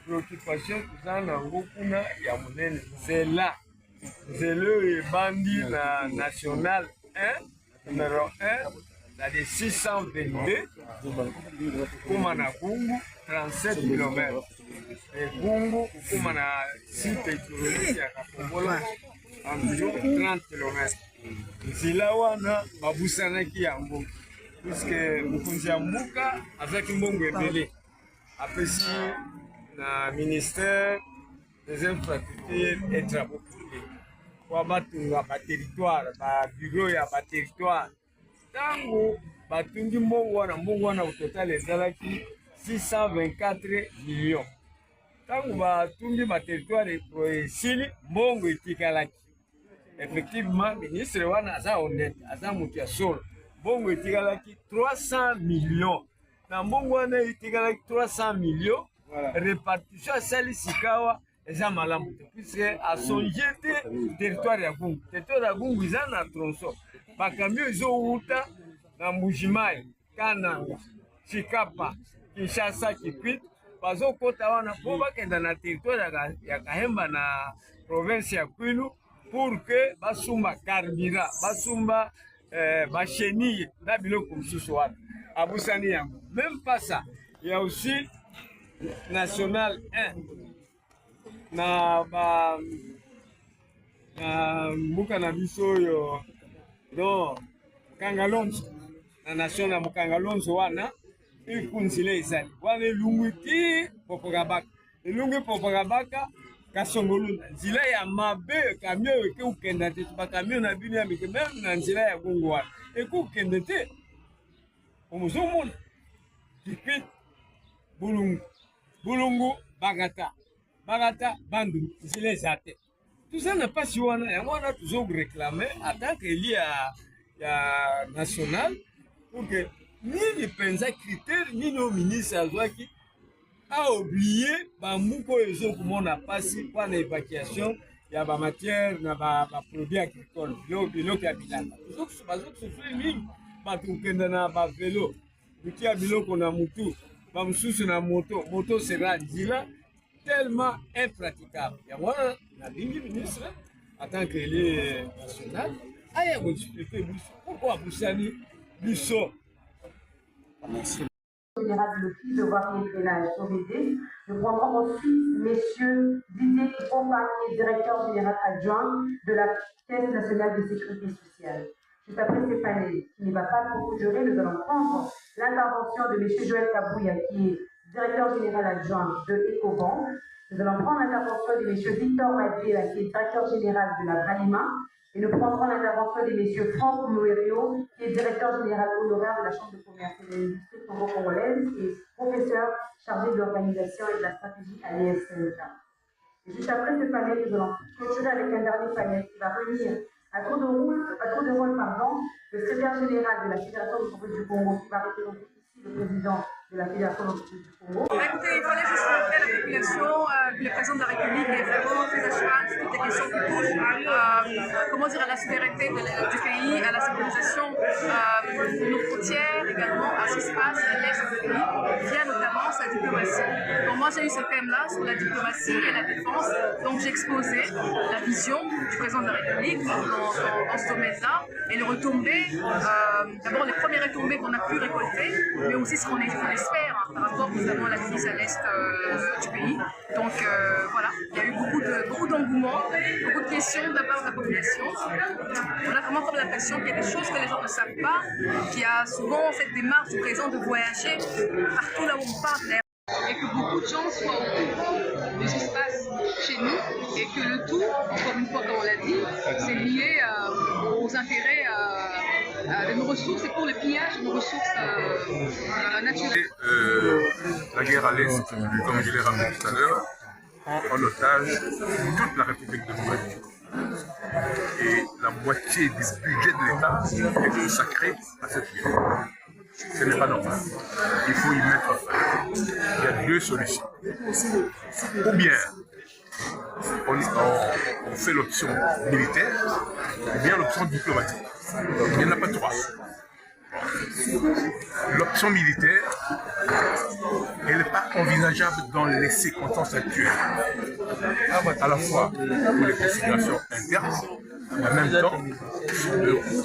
préoccupation toza nango kuna ya monene nzela et bandi na national 1 numéro 1 na de 622 kuma na Gungu 37 km et Gungu kuma na site économique ya Kapongola environ 30 km. Nzela wana babusanaki yango puisque mokonzi ya mboka azalaki mbongo ebele apesi na ministère des infrastructures et travaux publics po batunga baterritoire babureau ya baterritoire. Ntango batungi mbongo wana au total ezalaki 624 millions. Ntango batungi baterritoire esili mbongo etikalaki. Effectivement, ministre wana aza honnête, aza mutu ya solo. Mbongo etikalaki 300 millions. Na mbongo wana etikalaki 300 millions, répartition asali sikawa eza malamu te puisque asonge te territoire ya Gungu. Territoire ya Gungu eza na tronçon. Bakamio ezowuta na Mbujimai, Kananga, Chikapa, Kinshasa, Kikwit, bazokota wana po bakenda na territoire ya Kahemba na province ya Kwilu pour que basumba carburant, basumba bachenille na biloko mosusu wana. Abusani yango. Même pas ça. Il y a aussi National 1 na mbuka na biso yo do Kangalonzo na national Mukangalonzo wana ikunzile ezali wana elungu ti Popogabaka elungu Popogabaka Kasongolu nzila ya mabe kamio eke ukenda te bakamio na bino ya mike même na nzila ya Gungu wana eke ukende te omuzomona Kikwit Bulungu Bagata Bandu nzila eza te. Tout ça n'a pas si on a toujours réclamé en tant que lié à national pour que ni les pensa critères ni nos ministres a oublié bambuko ezo comme on a passé pour l'évacuation il y a ba matière na ba produits agricoles bilo ki abilanga donc bazok souffrir mingi batukenda na ba vélo buti biloko na mutu ba mususu na moto sera nzila tellement impraticable. Il y a moi, la ligne ministre, en tant que l'élu national, il y a une difficulté. Pourquoi Boussani, Bissot général de l'Office de voirie et drainage OVD. Nous prendrons ensuite messieurs Didier Kipopa, qui est directeur général adjoint de la Caisse nationale de sécurité sociale. Juste après ces panels, qui ne va pas beaucoup durer, nous allons prendre l'intervention de monsieur Joël Kabouya, qui est directeur général adjoint de Ecobank. Nous allons prendre l'intervention de M. Victor Madjela, qui est directeur général de la Bralima. Et nous prendrons l'intervention de M. Franck Mouerio, qui est directeur général honoraire de la Chambre de commerce et de l'industrie congo-congolaise et professeur chargé de l'organisation et de la stratégie à l'ESNK. Et juste après ce panel, nous allons clôturer avec un dernier panel qui va réunir à tour de rôle, le secrétaire général de la Fédération d'entreprise du Congo, qui va représenter ici le président de la Fédération d'entreprise du Congo. Écoutez, il fallait juste montrer à la population que le président de la République est vraiment très à cheval sur toutes les questions qui touchent à la souveraineté du pays, à la sécurisation de nos frontières, également à ce qui se passe à l'est du pays, via notamment sa diplomatie. Donc moi j'ai eu ce thème-là sur la diplomatie et la défense, donc j'ai exposé la vision du président de la République dans ce domaine-là et les retombées, d'abord les premières retombées qu'on a pu récolter, mais aussi ce qu'on espère par rapport notamment à la crise à l'est du pays. Donc voilà, il y a eu beaucoup d'engouement, beaucoup de questions de la part de la population. On a vraiment comme l'impression qu'il y a des choses que les gens ne savent pas, qu'il y a souvent cette démarche du président de voyager partout là où on parle, et que beaucoup de gens soient au courant de ce qui se passe chez nous, et que le tout, encore une fois comme on l'a dit, c'est lié aux intérêts de nos ressources et pour le pillage de nos ressources naturelles. La guerre à l'Est, comme je l'ai rappelé tout à l'heure, prend en otage toute la République de l'Ouest. Et la moitié du budget de l'État est consacrée à cette guerre. Ce n'est pas normal. Il faut y mettre fin. Il y a deux solutions. Ou bien on fait l'option militaire, ou bien l'option diplomatique. Il n'y en a pas trois. L'option militaire, elle n'est pas envisageable dans les circonstances actuelles, à la fois pour les considérations internes, mais en même temps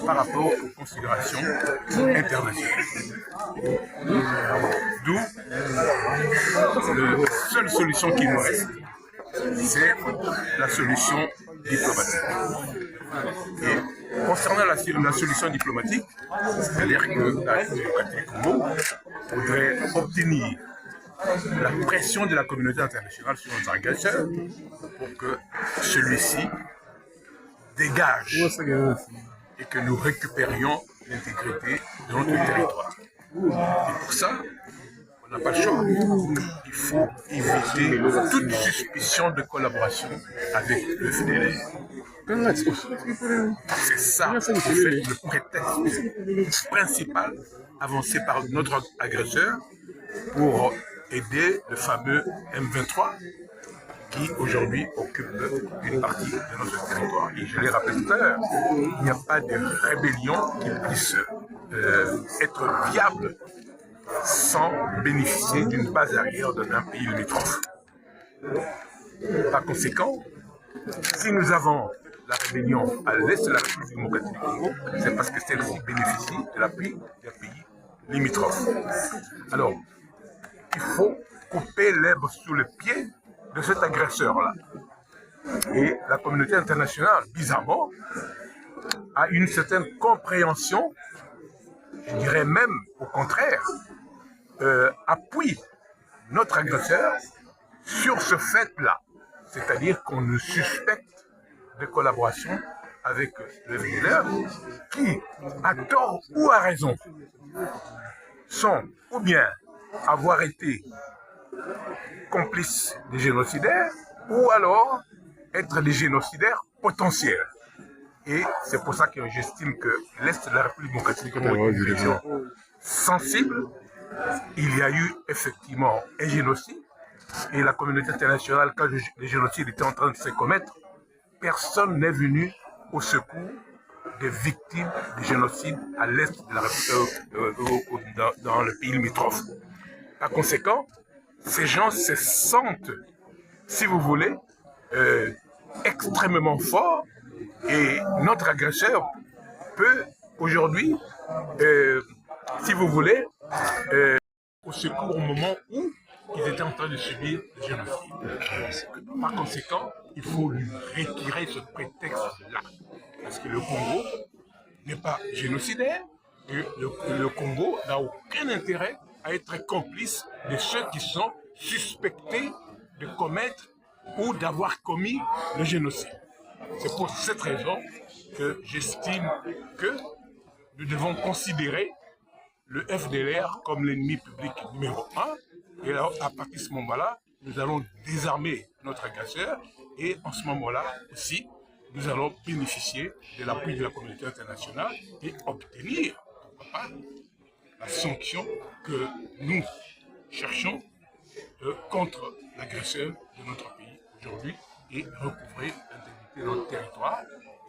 par rapport aux considérations internationales. D'où la seule solution qui nous reste, c'est la solution diplomatique. Et concernant la solution diplomatique, c'est-à-dire que la République du Congo voudrait obtenir la pression de la communauté internationale sur notre agresseur pour que celui-ci dégage et que nous récupérions l'intégrité de notre territoire. Et pour ça, on n'a pas le choix. Il faut éviter toute suspicion de collaboration avec le FDLR. C'est ça, en fait, le prétexte principal avancé par notre agresseur pour aider le fameux M23 qui aujourd'hui occupe une partie de notre territoire. Et je l'ai rappelé tout à l'heure, il n'y a pas de rébellion qui puisse être viable sans bénéficier d'une base arrière d'un pays limitrophe. Par conséquent, si nous avons la rébellion à l'est de la République démocratique du Congo, c'est parce que celle-ci bénéficie de l'appui des pays limitrophes. Alors, il faut couper l'herbe sous le pied de cet agresseur-là. Et la communauté internationale, bizarrement, a une certaine compréhension, je dirais même au contraire, appuie notre agresseur sur ce fait-là. C'est-à-dire qu'on le suspecte de collaboration avec le FDLR qui, à tort ou à raison, sont ou bien avoir été complices des génocidaires ou alors être des génocidaires potentiels. Et c'est pour ça que j'estime que l'Est de la République démocratique du Congo est une région sensible. Il y a eu effectivement un génocide et la communauté internationale, quand le génocide était en train de se commettre, personne n'est venu au secours des victimes du génocide à l'Est de la République, dans le pays limitrophe. Par conséquent, ces gens se sentent, si vous voulez, extrêmement forts et notre agresseur peut aujourd'hui, si vous voulez, au secours au moment où ils étaient en train de subir le génocide. Par conséquent, il faut lui retirer ce prétexte-là. Parce que le Congo n'est pas génocidaire et le Congo n'a aucun intérêt à être complice de ceux qui sont suspectés de commettre ou d'avoir commis le génocide. C'est pour cette raison que j'estime que nous devons considérer le FDLR comme l'ennemi public numéro 1. Et alors, à partir de ce moment-là, nous allons désarmer notre agresseur et en ce moment-là aussi, nous allons bénéficier de l'appui de la communauté internationale et obtenir, pourquoi pas, la sanction que nous cherchons contre l'agresseur de notre pays aujourd'hui et recouvrer l'intégrité de notre territoire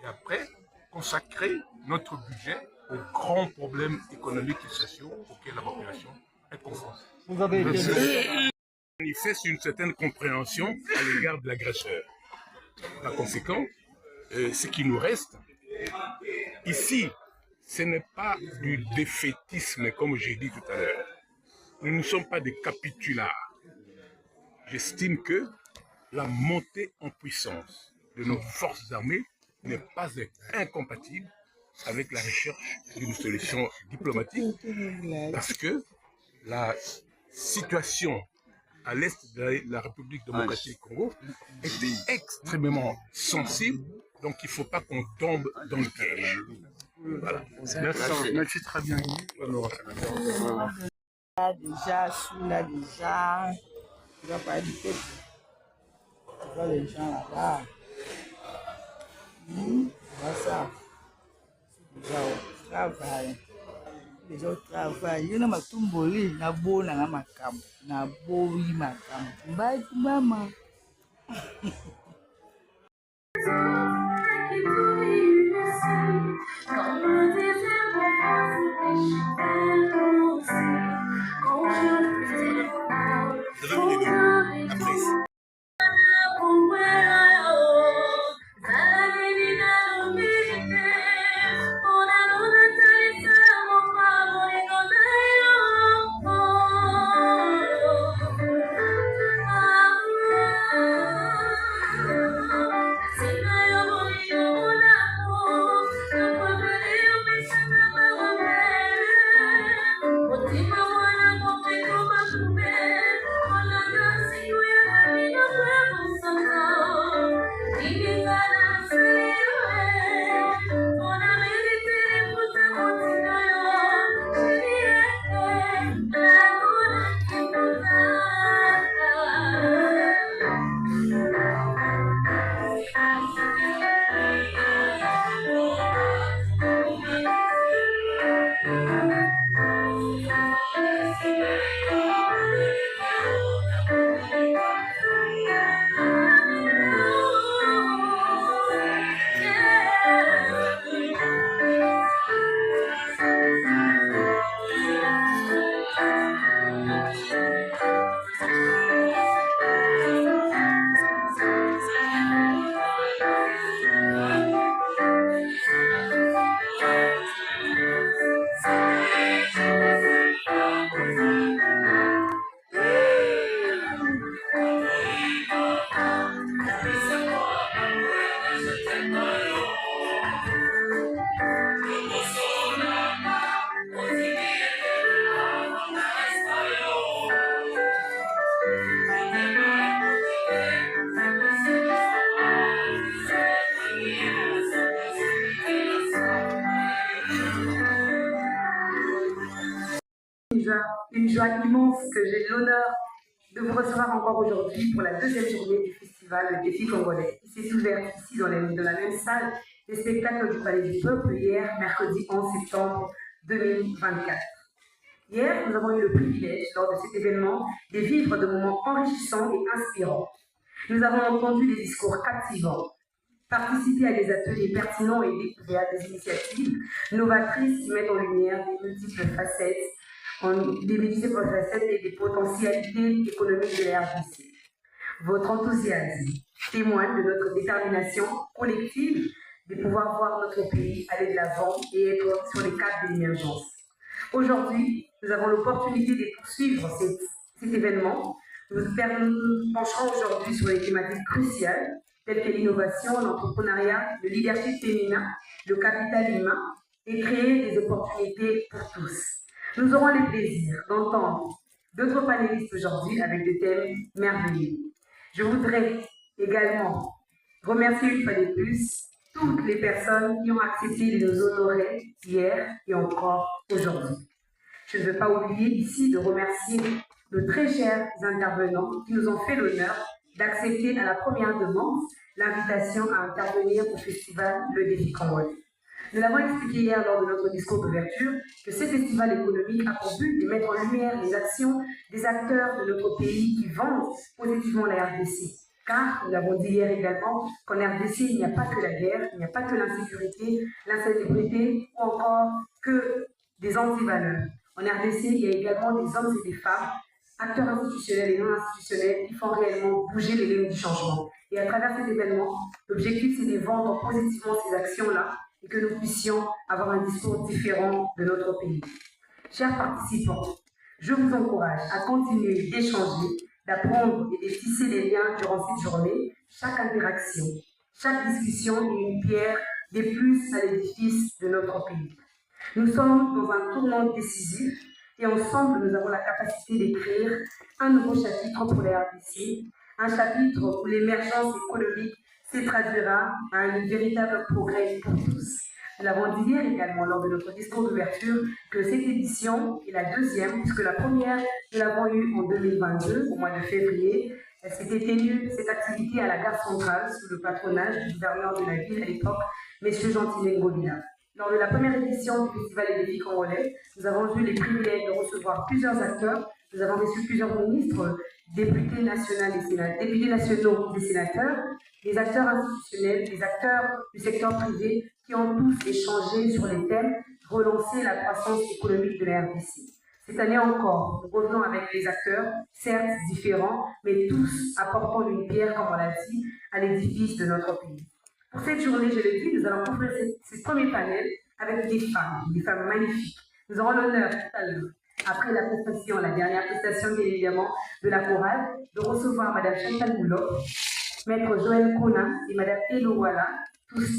et après consacrer notre budget aux grands problèmes économiques et sociaux auxquels la population est confrontée. Vous avez manifeste une certaine compréhension à l'égard de l'agresseur. Par conséquent, ce qui nous reste ici, ce n'est pas du défaitisme comme j'ai dit tout à l'heure. Nous ne sommes pas des capitulards. J'estime que la montée en puissance de nos forces armées n'est pas incompatible avec la recherche d'une solution diplomatique parce que la situation à l'est de la République démocratique du Congo est extrêmement sensible, donc il ne faut pas qu'on tombe dans le piège. Voilà. Merci très bien. Déjà, celui-là, déjà, tu vas parler du peuple. Tu vois les gens là-bas. Tu vois ça. Déjà, au travail. Déjà, au travail. Il y a un tumboli, na bo na makam, na bo yi makam. Bye, mama. Comme un désert, une joie immense que j'ai l'honneur de vous recevoir encore aujourd'hui pour la deuxième journée du festival Le Défi Congolais, qui s'est ouverte ici dans la même salle des spectacles du Palais du Peuple hier, mercredi 11 septembre 2024. Hier, nous avons eu le privilège, lors de cet événement, de vivre de moments enrichissants et inspirants. Nous avons entendu des discours captivants, participé à des ateliers pertinents et découvert des initiatives novatrices qui mettent en lumière des multiples facettes et des potentialités économiques de la RDC. Votre enthousiasme témoigne de notre détermination collective de pouvoir voir notre pays aller de l'avant et être sur les cadres de l'émergence. Aujourd'hui, nous avons l'opportunité de poursuivre cet événement. Nous pencherons aujourd'hui sur les thématiques cruciales telles que l'innovation, l'entrepreneuriat, le leadership féminin, le capital humain et créer des opportunités pour tous. Nous aurons le plaisir d'entendre d'autres panélistes aujourd'hui avec des thèmes merveilleux. Je voudrais également remercier une fois de plus toutes les personnes qui ont accepté de nous honorer hier et encore aujourd'hui. Je ne veux pas oublier ici de remercier nos très chers intervenants qui nous ont fait l'honneur d'accepter à la première demande l'invitation à intervenir au festival Le Défi Congolais. Nous l'avons expliqué hier lors de notre discours d'ouverture que ce festival économique a pour but de mettre en lumière les actions des acteurs de notre pays qui vendent positivement la RDC. Car, nous l'avons dit hier également, qu'en RDC, il n'y a pas que la guerre, il n'y a pas que l'insécurité, l'insalubrité ou encore que des antivaleurs. En RDC, il y a également des hommes et des femmes, acteurs institutionnels et non institutionnels, qui font réellement bouger les lignes du changement. Et à travers cet événement, l'objectif, c'est de vendre positivement ces actions-là et que nous puissions avoir un discours différent de notre pays. Chers participants, je vous encourage à continuer d'échanger, d'apprendre et de tisser les liens durant cette journée. Chaque interaction, chaque discussion est une pierre de plus à l'édifice de notre pays. Nous sommes dans un tournant décisif et ensemble, nous avons la capacité d'écrire un nouveau chapitre pour la RDC, un chapitre où l'émergence économique se traduira à un véritable progrès pour tous. Nous l'avons dit hier également lors de notre discours d'ouverture que cette édition est la deuxième, puisque la première, nous l'avons eue en 2022, au mois de février. Elle s'était tenue, cette activité, à la gare centrale, sous le patronage du gouverneur de la ville à l'époque, M. Gentilé Ngobila. Lors de la première édition du Festival des Défis Congolais, nous avons eu les privilèges de recevoir plusieurs acteurs. Nous avons reçu plusieurs ministres, députés nationaux des sénateurs, des acteurs institutionnels, des acteurs du secteur privé qui ont tous échangé sur les thèmes relancer la croissance économique de la RDC. Cette année encore, nous revenons avec des acteurs, certes différents, mais tous apportant une pierre, comme on l'a dit, à l'édifice de notre pays. Pour cette journée, je l'ai dit, nous allons ouvrir ce premier panel avec des femmes magnifiques. Nous aurons l'honneur tout à l'heure, après la prestation, la dernière prestation bien évidemment de la chorale, de recevoir Mme Chantal Moulot, Maître Joël Kona et Mme Elowala, toutes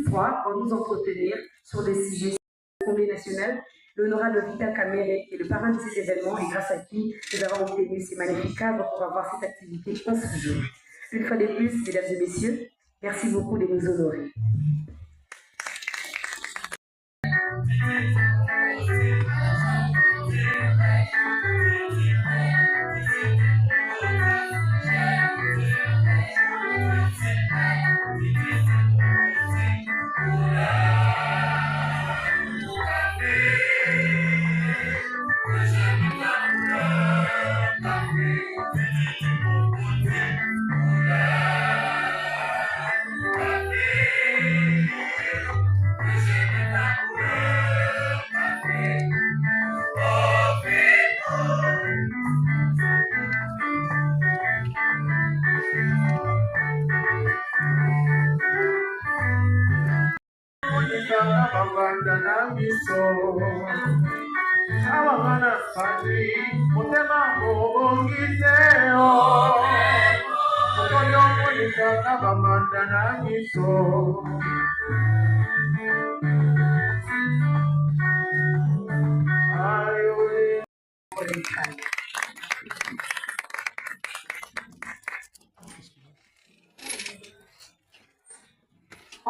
trois, vont nous entretenir sur des sujets de l'Assemblée nationale. L'honorable Vita Kamere est le parrain de cet événement et grâce à qui nous avons obtenu ces magnifiques cadres pour avoir cette activité en ce jour. Une fois de plus, mesdames et messieurs, merci beaucoup de nous honorer.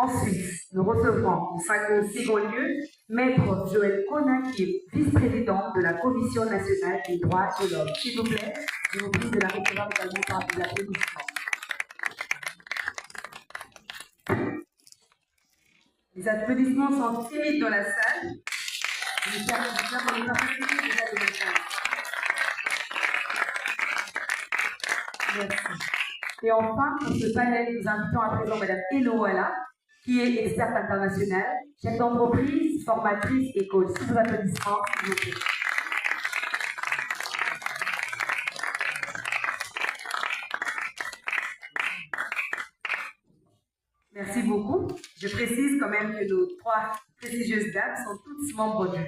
Ensuite, nous recevrons en second lieu Maître Joël Kona, qui est vice-président de la Commission nationale des droits de l'homme. S'il vous plaît, je vous prie de la recevoir également par des applaudissements. Les applaudissements sont timides dans la salle. Merci. Et enfin, pour ce panel, nous invitons à présent Mme Eloala, qui est experte internationale, chef d'entreprise, formatrice et coach. Sous vos applaudissements, s'il vous plaît. Merci beaucoup. Je précise quand même que nos 3 prestigieuses dames sont toutes membres du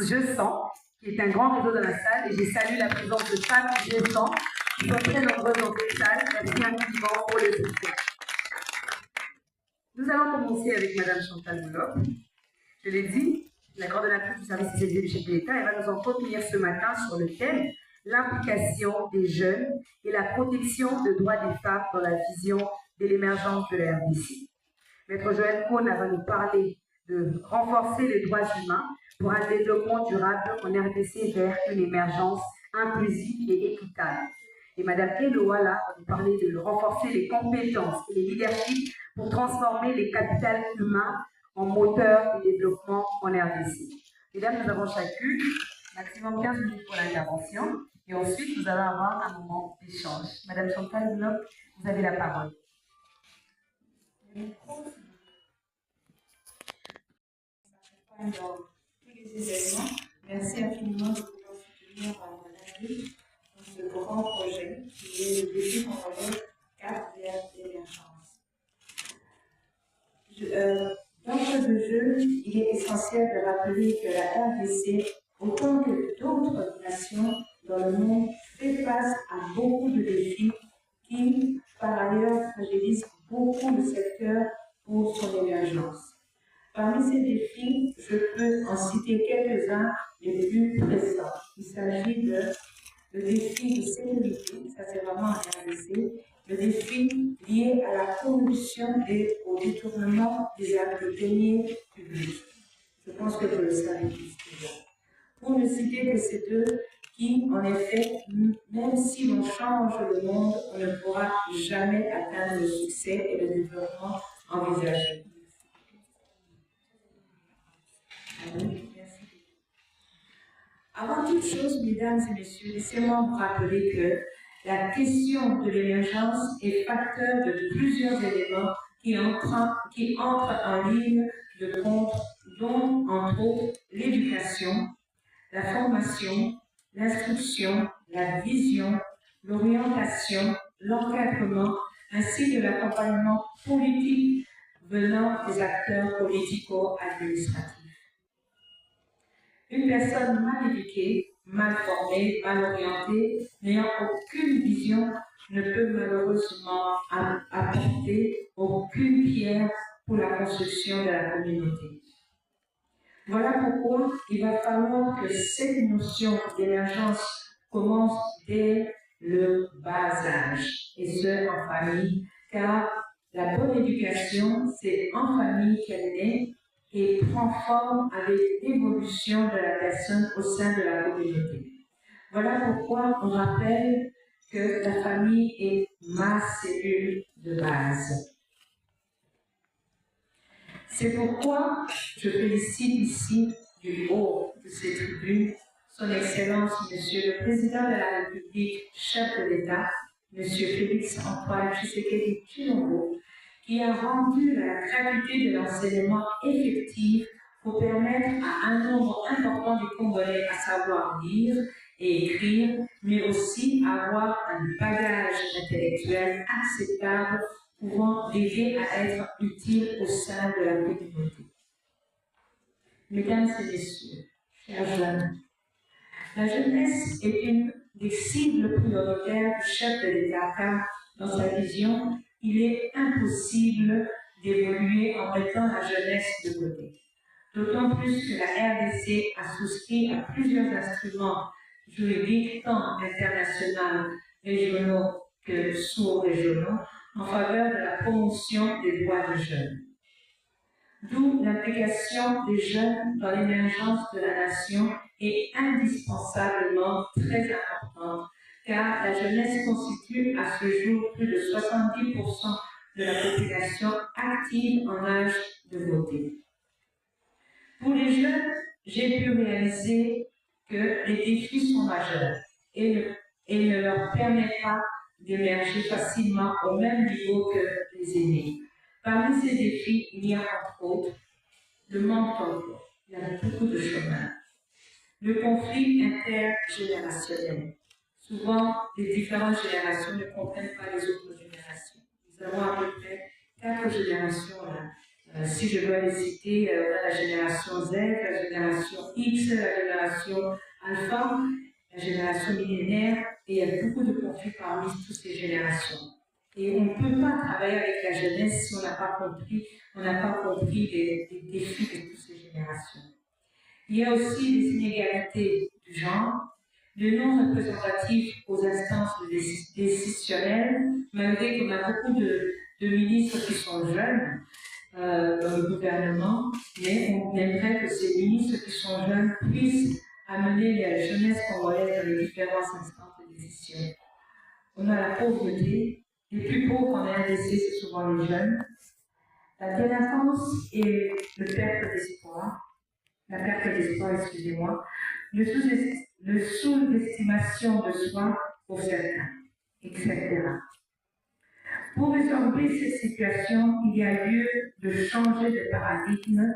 Je Sens, qui est un grand réseau dans la salle, et j'ai salué la présence de femmes du Je Sens, qui sont très nombreuses dans cette salle. Merci infiniment pour le soutien. Nous allons commencer avec Mme Chantal Boulop. Je l'ai dit, la coordonnatrice du service spécialisé du chef de l'État, elle va nous entretenir ce matin sur le thème « L'implication des jeunes et la protection des droits des femmes dans la vision de l'émergence de la RDC ». Maître Joël Kona va nous parler de renforcer les droits humains pour un développement durable en RDC vers une émergence inclusive et équitable. Et Mme Eloala va nous parler de renforcer les compétences et les leaderships pour transformer les capitales humains en moteur du développement en RDC. Mesdames, nous avons chacune maximum 15 minutes pour l'intervention et ensuite nous allons avoir un moment d'échange. Madame Chantal Boulop, vous avez la parole. Dans tous les événements, merci infiniment de pouvoir soutenir Madame Luc dans ce grand projet qui est le défi qu'on relève 4 vers d'émergence. D'entre de jeu, il est essentiel de rappeler que la RDC, autant que d'autres nations dans le monde, fait face à beaucoup de défis qui, par ailleurs, fragilisent beaucoup de secteurs pour son émergence. Parmi ces défis, je peux en citer quelques-uns les plus pressants. Il s'agit de le défi de sécurité, ça c'est vraiment un RDC, le défi lié à la corruption et au détournement des deniers publics. Je pense que vous le savez tous déjà. Pour ne citer que ces deux qui, en effet, même si l'on change le monde, on ne pourra jamais atteindre le succès et le développement envisagé. Merci. Avant toute chose, mesdames et messieurs, laissez-moi vous rappeler que la question de l'émergence est facteur de plusieurs éléments qui entrent en ligne de compte, dont, entre autres, l'éducation, la formation, l'instruction, la vision, l'orientation, l'encadrement, ainsi que l'accompagnement politique venant des acteurs politico-administratifs. Une personne mal éduquée, mal formée, mal orientée, n'ayant aucune vision, ne peut malheureusement apporter aucune pierre pour la construction de la communauté. Voilà pourquoi il va falloir que cette notion d'émergence commence dès le bas âge, et ce, en famille, car la bonne éducation, c'est en famille qu'elle naît et prend forme avec l'évolution de la personne au sein de la communauté. Voilà pourquoi on rappelle que la famille est ma cellule de base. C'est pourquoi je félicite ici, du haut de cette tribune, Son Excellence, Monsieur le Président de la République, chef de l'État, Monsieur Félix-Antoine Tshisekedi Tshilombo, qui a rendu la gratuité de l'enseignement effectif pour permettre à un nombre important de Congolais à savoir lire et écrire, mais aussi avoir un bagage intellectuel acceptable pouvant l'aider à être utile au sein de la communauté. Mesdames et messieurs, chers jeunes, la jeunesse est une des cibles prioritaires du chef de l'État, car dans sa vision, il est impossible d'évoluer en mettant la jeunesse de côté. D'autant plus que la RDC a souscrit à plusieurs instruments juridiques, tant internationaux, régionaux que sous-régionaux, en faveur de la promotion des droits des jeunes. d'où l'implication des jeunes dans l'émergence de la nation est indispensablement très importante, car la jeunesse constitue à ce jour plus de 70% de la population active en âge de voter. Pour les jeunes, j'ai pu réaliser que les défis sont majeurs et ne leur permettent pas d'émerger facilement au même niveau que les aînés. Parmi ces défis, il y a entre autres le manque d'emploi. Il y a beaucoup de chômage. Le conflit intergénérationnel. Souvent, les différentes générations ne comprennent pas les autres générations. Nous avons à peu près 4 générations là. Si je dois les citer, la génération Z, la génération X, la génération Alpha, la génération millénaire, et il y a beaucoup de conflits parmi toutes ces générations. Et on ne peut pas travailler avec la jeunesse si on n'a pas compris les défis de toutes ces générations. Il y a aussi les inégalités du genre, le non représentatif aux instances décisionnelles, malgré qu'on a beaucoup de ministres qui sont jeunes dans le gouvernement, mais on aimerait que ces ministres qui sont jeunes puissent amener la jeunesse congolaise dans les différentes instances de décision. On a la pauvreté, les plus pauvres en RDC, c'est souvent les jeunes, la délinquance et la perte d'espoir, excusez-moi, le sous-estimation de soi pour certains, etc. Pour résorber cette situation, il y a lieu de changer de paradigme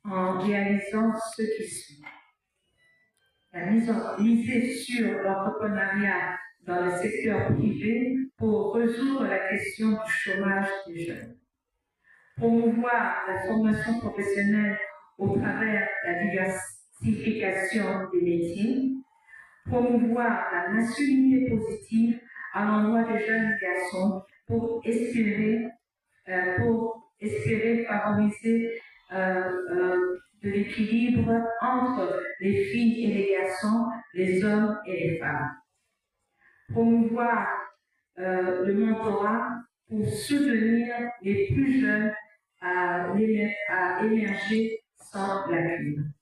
en réalisant ce qui suit. Miser sur l'entrepreneuriat dans le secteur privé pour résoudre la question du chômage des jeunes. Promouvoir la formation professionnelle au travers de la diversification des métiers. Promouvoir la masculinité positive à l'endroit des jeunes garçons pour espérer favoriser de l'équilibre entre les filles et les garçons, les hommes et les femmes. Promouvoir le mentorat pour soutenir les plus jeunes à émerger sans lacune.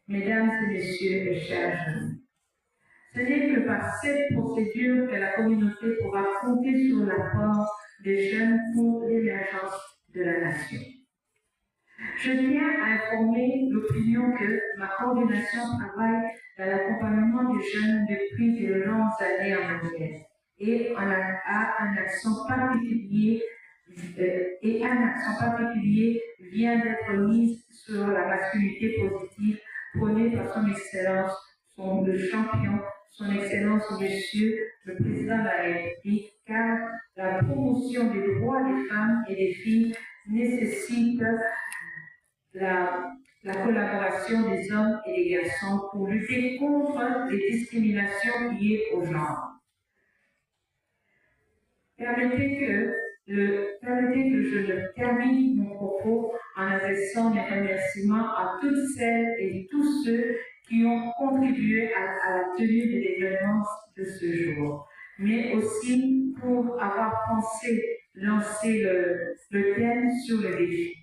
Mesdames et messieurs et chers jeunes, ce n'est que par cette procédure que la communauté pourra compter sur l'apport des jeunes pour l'émergence de la nation. Je tiens à informer l'opinion que ma coordination travaille dans l'accompagnement des jeunes depuis de longues années en arrière et un accent particulier vient d'être mis sur la masculinité positive prônée par son Excellence, le champion, son Excellence Monsieur le Président de la République, car la promotion des droits des femmes et des filles nécessite la collaboration des hommes et des garçons pour lutter contre les discriminations liées au genre. Permettez que je termine mon propos en adressant mes remerciements à toutes celles et tous ceux qui ont contribué à la tenue de l'événement de ce jour, mais aussi pour avoir lancer le thème sur le défi.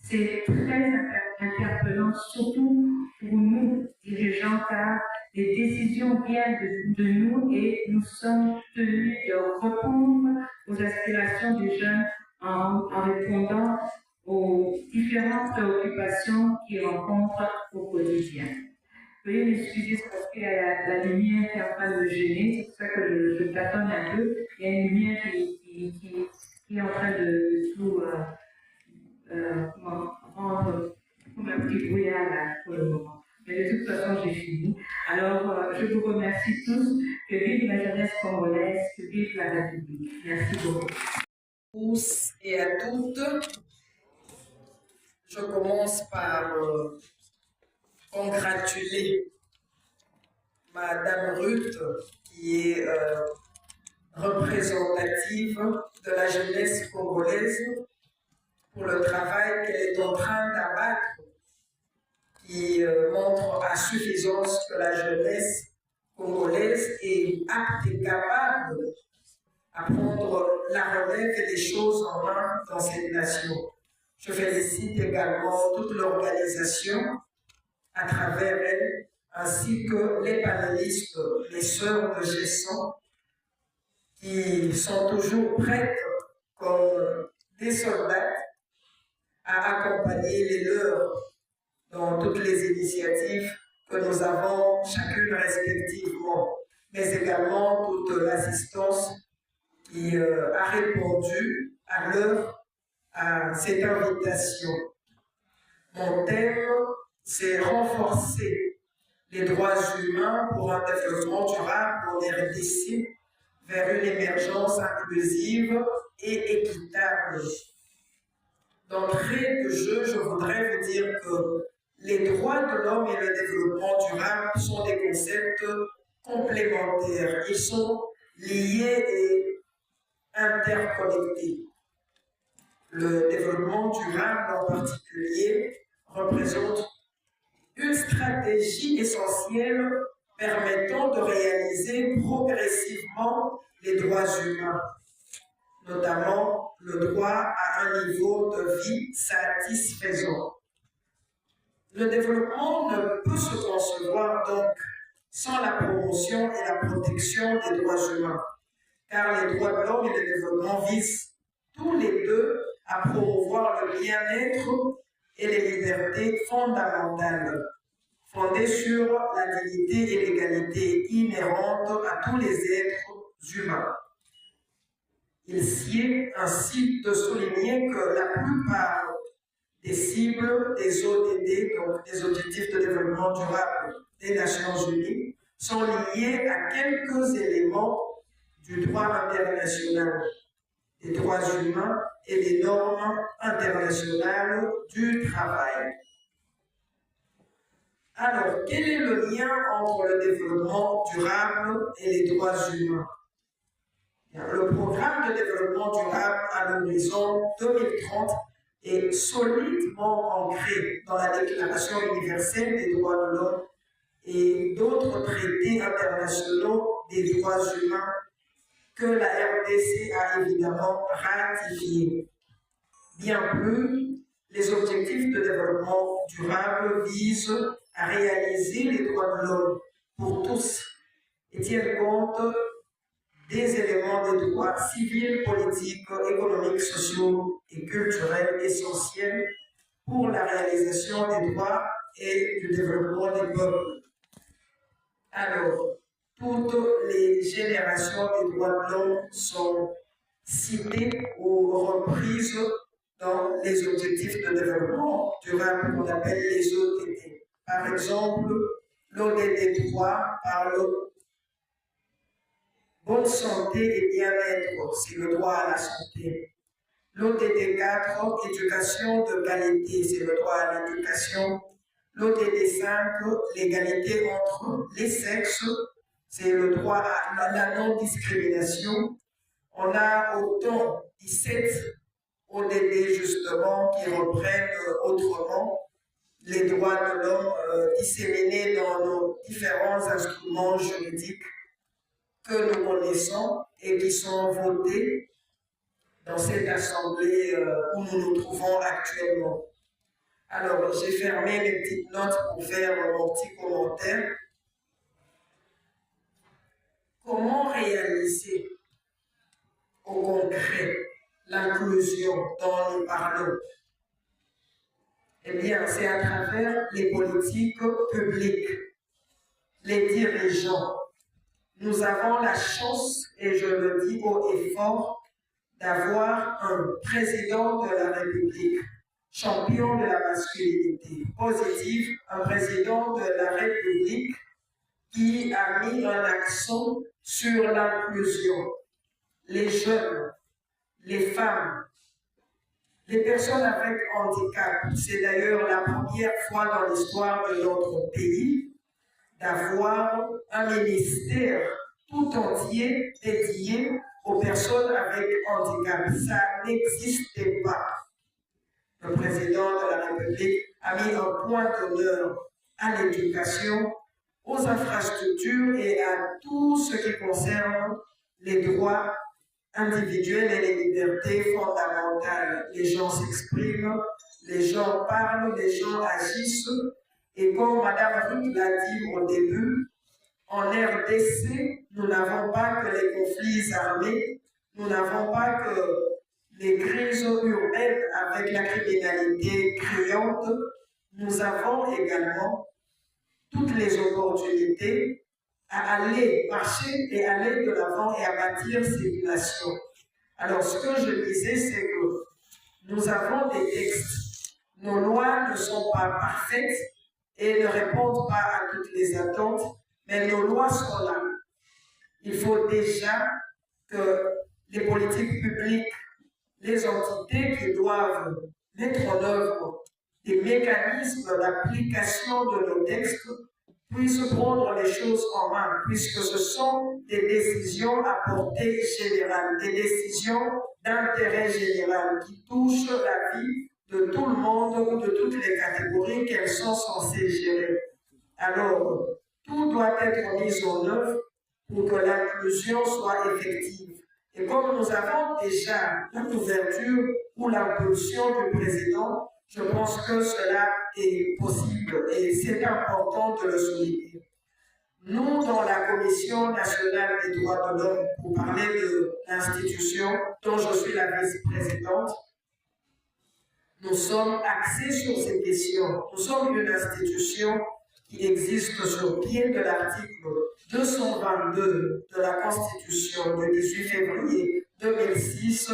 C'est très interpellant, surtout pour nous, dirigeants, car les décisions viennent de nous et nous sommes tenus de répondre aux aspirations des jeunes en répondant aux différentes préoccupations qu'ils rencontrent au quotidien. Veuillez m'excuser parce qu'il y a la lumière qui est en train de me gêner, c'est pour ça que je tâtonne un peu. Il y a une lumière qui est en train de tout rendre comme un petit brouillard là pour le moment. Mais de toute façon, j'ai fini. Alors, je vous remercie tous. Que vive la jeunesse congolaise, que vive la République. Merci beaucoup. Tous et à toutes. Je commence par congratuler Madame Ruth, qui est représentative de la jeunesse congolaise, pour le travail qu'elle est en train d'abattre, qui montre à suffisance que la jeunesse congolaise est apte et capable à prendre la relève et les choses en main dans cette nation. Je félicite également toute l'organisation à travers elle, ainsi que les panélistes, les sœurs de Gesson, qui sont toujours prêtes comme des soldats à accompagner les leurs dans toutes les initiatives que nous avons chacune respectivement, mais également toute l'assistance qui a répondu à l'heure à cette invitation. Mon thème, c'est renforcer les droits humains pour un développement durable en RDC vers une émergence inclusive et équitable. D'entrée de jeu, je voudrais vous dire que les droits de l'homme et le développement durable sont des concepts complémentaires. Ils sont liés et interconnectés. Le développement durable en particulier représente une stratégie essentielle permettant de réaliser progressivement les droits humains, notamment le droit à un niveau de vie satisfaisant. Le développement ne peut se concevoir donc sans la promotion et la protection des droits humains, car les droits de l'homme et le développement visent tous les deux à promouvoir le bien-être et les libertés fondamentales, fondées sur la dignité et l'égalité inhérentes à tous les êtres humains. Il sied ainsi de souligner que la plupart des cibles des ODD, donc des Objectifs de développement durable des Nations Unies, sont liées à quelques éléments du droit international, des droits humains et des normes internationales du travail. Alors, quel est le lien entre le développement durable et les droits humains? Le programme de développement durable à l'horizon 2030 est solidement ancré dans la Déclaration universelle des droits de l'homme et d'autres traités internationaux des droits humains que la RDC a évidemment ratifiés. Bien plus, les objectifs de développement durable visent à réaliser les droits de l'homme pour tous et tiennent compte des éléments des droits civils, politiques, économiques, sociaux et culturels essentiels pour la réalisation des droits et du développement des peuples. Alors, toutes les générations des droits de l'homme sont citées ou reprises dans les objectifs de développement durable qu'on appelle les ODD. Par exemple, l'ODD 3 parle bonne santé et bien-être, c'est le droit à la santé. L'ODD 4, éducation de qualité, c'est le droit à l'éducation. L'ODD 5, l'égalité entre les sexes, c'est le droit à la non-discrimination. On a autant 17 ODD justement qui reprennent autrement les droits de l'homme disséminés dans nos différents instruments juridiques que nous connaissons et qui sont votés dans cette assemblée où nous nous trouvons actuellement. Alors, j'ai fermé mes petites notes pour faire mon petit commentaire. Comment réaliser au concret l'inclusion dont nous parlons? Eh bien, c'est à travers les politiques publiques, les dirigeants. Nous avons la chance, et je le dis haut et fort, d'avoir un président de la République, champion de la masculinité positive, un président de la République qui a mis un accent sur l'inclusion. Les jeunes, les femmes, les personnes avec handicap. C'est d'ailleurs la première fois dans l'histoire de notre pays d'avoir un ministère tout entier dédié aux personnes avec handicap. Ça n'existait pas. Le président de la République a mis un point d'honneur à l'éducation, aux infrastructures et à tout ce qui concerne les droits individuels et les libertés fondamentales. les gens s'expriment, les gens parlent, les gens agissent. Et comme Mme Ruth l'a dit au début, en RDC, nous n'avons pas que les conflits armés, nous n'avons pas que les crises urbaines avec la criminalité criante, nous avons également toutes les opportunités à aller marcher et aller de l'avant et à bâtir ces nations. Alors, ce que je disais, c'est que nous avons des textes. Nos lois ne sont pas parfaites et ne répondent pas à toutes les attentes, mais nos lois sont là. Il faut déjà que les politiques publiques, les entités qui doivent mettre en œuvre des mécanismes d'application de nos textes puissent prendre les choses en main, puisque ce sont des décisions à portée générale, des décisions d'intérêt général qui touchent la vie de tout le monde ou de toutes les catégories qu'elles sont censées gérer. Alors, tout doit être mis en œuvre pour que l'inclusion soit effective. Et comme nous avons déjà l'ouverture ou l'impulsion du président, je pense que cela est possible et c'est important de le souligner. Nous, dans la Commission nationale des droits de l'homme, pour parler de l'institution dont je suis la vice-présidente, nous sommes axés sur ces questions. Nous sommes une institution qui existe sur pied de l'article 222 de la Constitution du 18 février 2006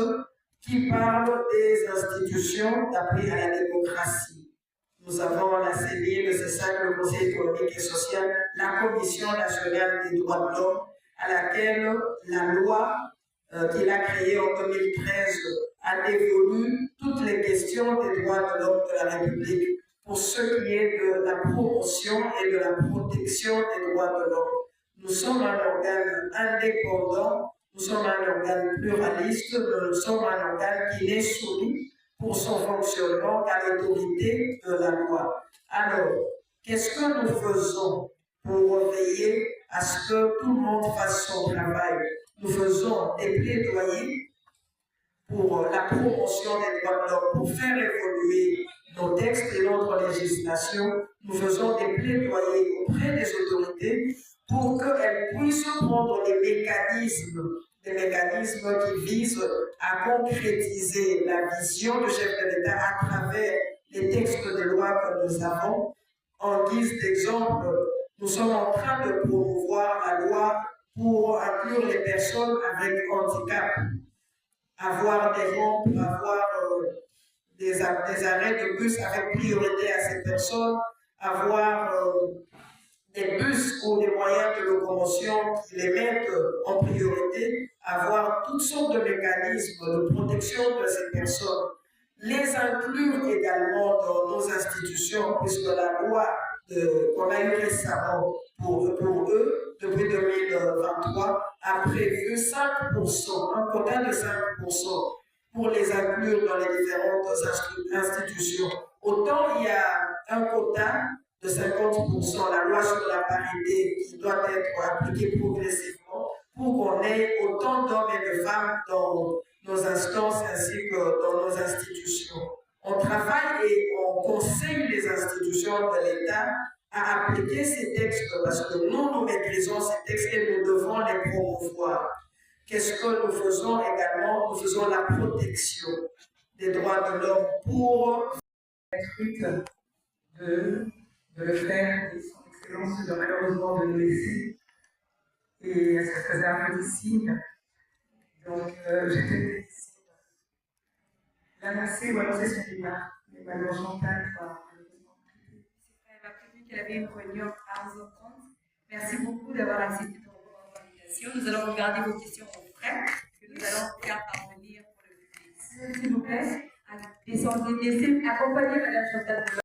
qui parle des institutions d'appui à la démocratie. Nous avons la CENI, le CESAC, le Conseil économique et social, la Commission nationale des droits de l'homme, à laquelle la loi qu'il a créée en 2013 a dévolu toutes les questions des droits de l'homme de la République pour ce qui est de la promotion et de la protection des droits de l'homme. Nous sommes un organe indépendant, nous sommes un organe pluraliste, nous sommes un organe qui n'est soumis pour son fonctionnement qu'à l'autorité de la loi. Alors, qu'est-ce que nous faisons pour veiller à ce que tout le monde fasse son travail? Nous faisons des plaidoyers pour la promotion des droits de l'homme, pour faire évoluer nos textes et notre législation. Nous faisons des plaidoyers auprès des autorités pour qu'elles puissent prendre des mécanismes qui visent à concrétiser la vision du chef de l'État à travers les textes de loi que nous avons. En guise d'exemple, nous sommes en train de promouvoir la loi pour inclure les personnes avec handicap, avoir des rampes, avoir des arrêts de bus avec priorité à ces personnes, avoir des bus ou des moyens de locomotion qui les mettent en priorité, avoir toutes sortes de mécanismes de protection de ces personnes, les inclure également dans nos institutions, puisque la loi qu'on a eue récemment pour eux, depuis 2023, a prévu 5%, un quota de 5% pour les inclure dans les différentes institutions. Autant il y a un quota de 50%, la loi sur la parité qui doit être appliquée progressivement pour qu'on ait autant d'hommes et de femmes dans nos instances ainsi que dans nos institutions. On travaille et on conseille les institutions de l'État à appliquer ces textes parce que nous maîtrisons ces textes et nous devons les promouvoir. Qu'est-ce que nous faisons également? Nous faisons la protection des droits de l'homme pour de le faire et son excellence de malheureusement de nous laisser. Et ça faisait un peu de signe. Donc, j'étais ici. L'annoncer ou annoncer son départ. Mais malheureusement, pas Elle a prévu qu'elle avait une réunion à 11h30. Merci beaucoup d'avoir assisté à notre invitation. Nous allons regarder vos questions au frais que nous allons faire parvenir pour le public. S'il vous plaît, descendez, laissez accompagner Mme Chantal.